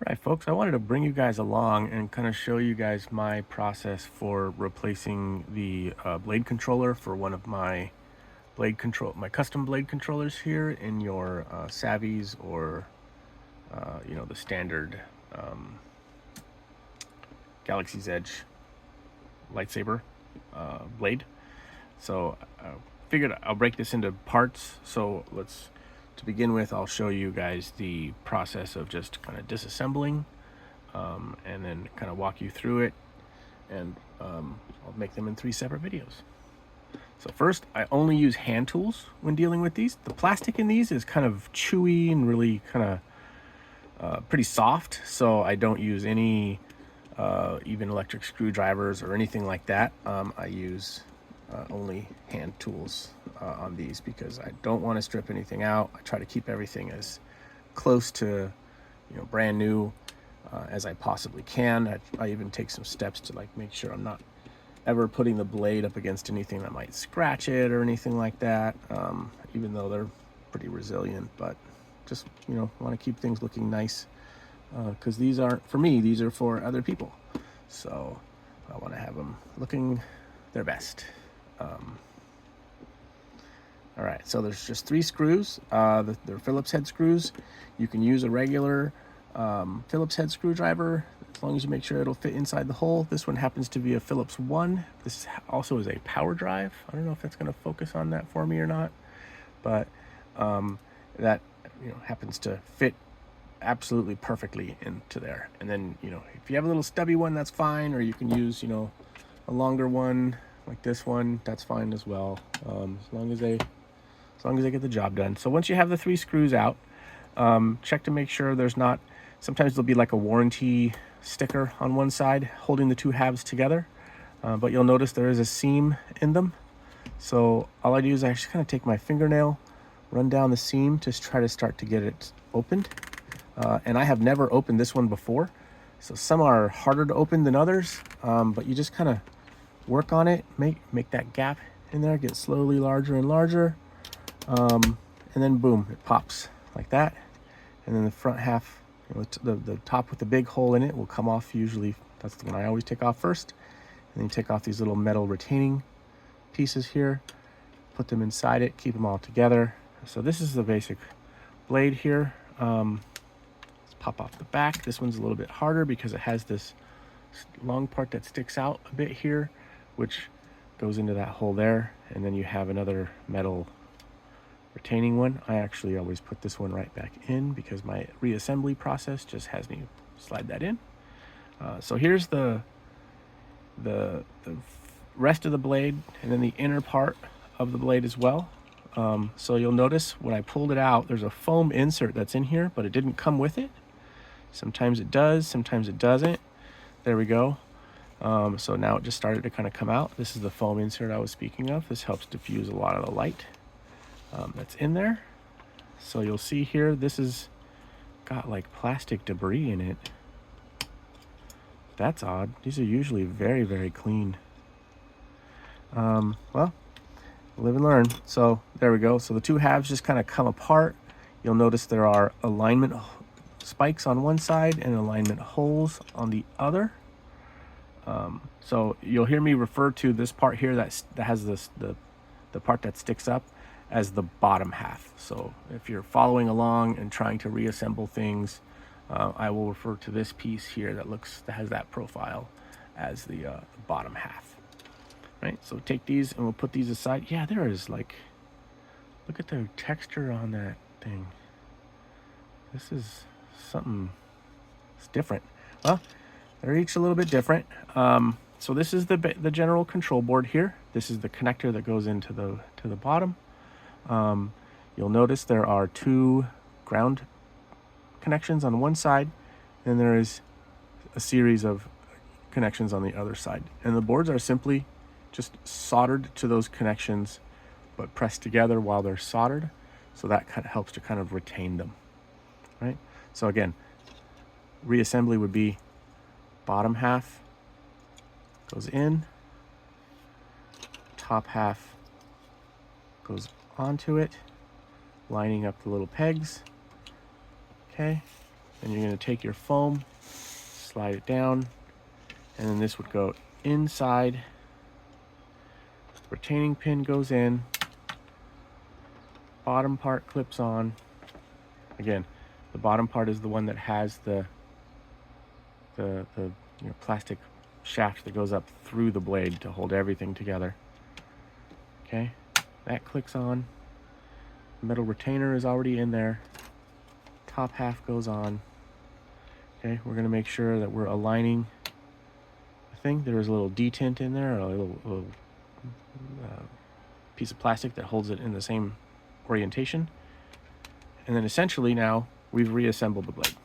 Right, folks, I wanted to bring you guys along and kind of show you guys my process for replacing the blade controller for one of my my custom blade controllers here in your Savis or the standard um, Galaxy's Edge lightsaber blade. So I figured I'll break this into parts. So to begin with, I'll show you guys the process of just kind of disassembling, and then kind of walk you through it, and I'll make them in 3 separate videos. So first, I only use hand tools when dealing with these. The plastic in these is kind of chewy and really kind of pretty soft, so I don't use any even electric screwdrivers or anything like that. I use only hand tools on these because I don't want to strip anything out. I try to keep everything as close to brand new as I possibly can. I even take some steps to make sure I'm not ever putting the blade up against anything that might scratch it or anything like that, even though they're pretty resilient. But just want to keep things looking nice, because these aren't for me, these are for other people, so I want to have them looking their best. All right, so there's just 3 screws. They're Phillips head screws. You can use a regular Phillips head screwdriver as long as you make sure it'll fit inside the hole. This one happens to be a Phillips 1. This also is a power drive. I don't know if that's going to focus on that for me or not, but that happens to fit absolutely perfectly into there. And then if you have a little stubby one, that's fine, or you can use a longer one like this one, that's fine as well, as long as they get the job done. So once you have the 3 screws out, check to make sure there's not, sometimes there'll be like a warranty sticker on one side holding the 2 halves together, but you'll notice there is a seam in them. So all I do is I just kind of take my fingernail, run down the seam to try to start to get it opened. And I have never opened this one before, so some are harder to open than others, but you just kind of work on it, make that gap in there get slowly larger and larger, and then boom, it pops like that. And then the front half, the top with the big hole in it will come off. Usually that's the one I always take off first. And then you take off these little metal retaining pieces here, put them inside it, keep them all together. So this is the basic blade here. Let's pop off the back. This one's a little bit harder because it has this long part that sticks out a bit here, which goes into that hole there. And then you have another metal retaining one. I actually always put this one right back in because my reassembly process just has me slide that in. So here's the rest of the blade, and then the inner part of the blade as well. So you'll notice when I pulled it out, there's a foam insert that's in here, but it didn't come with it. Sometimes it does, sometimes it doesn't. There we go. So now it just started to kind of come out. This is the foam insert I was speaking of. This helps diffuse a lot of the light that's in there. So you'll see here, this has got like plastic debris in it. That's odd. These are usually very, very clean. Well, live and learn. So there we go. So the 2 halves just kind of come apart. You'll notice there are alignment spikes on one side and alignment holes on the other. So you'll hear me refer to this part here that has the part that sticks up as the bottom half. So if you're following along and trying to reassemble things, I will refer to this piece here that has that profile as the bottom half. Right, so take these and we'll put these aside. Yeah, there is look at the texture on that thing. This is something, it's different. Well, they're each a little bit different. So this is the general control board here. This is the connector that goes into the bottom. You'll notice there are 2 ground connections on one side, and there is a series of connections on the other side. And the boards are simply just soldered to those connections, but pressed together while they're soldered. So that kind of helps to kind of retain them, right? So again, reassembly would be bottom half goes in, top half goes onto it, lining up the little pegs. Okay, And you're going to take your foam, slide it down, and then this would go inside. The retaining pin goes in, bottom part clips on. Again, the bottom part is the one that has the plastic shaft that goes up through the blade to hold everything together. Okay, that clicks on. The metal retainer is already in there. Top half goes on. Okay, we're going to make sure that we're aligning the thing. There is a little detent in there, a little piece of plastic that holds it in the same orientation. And then essentially now we've reassembled the blade.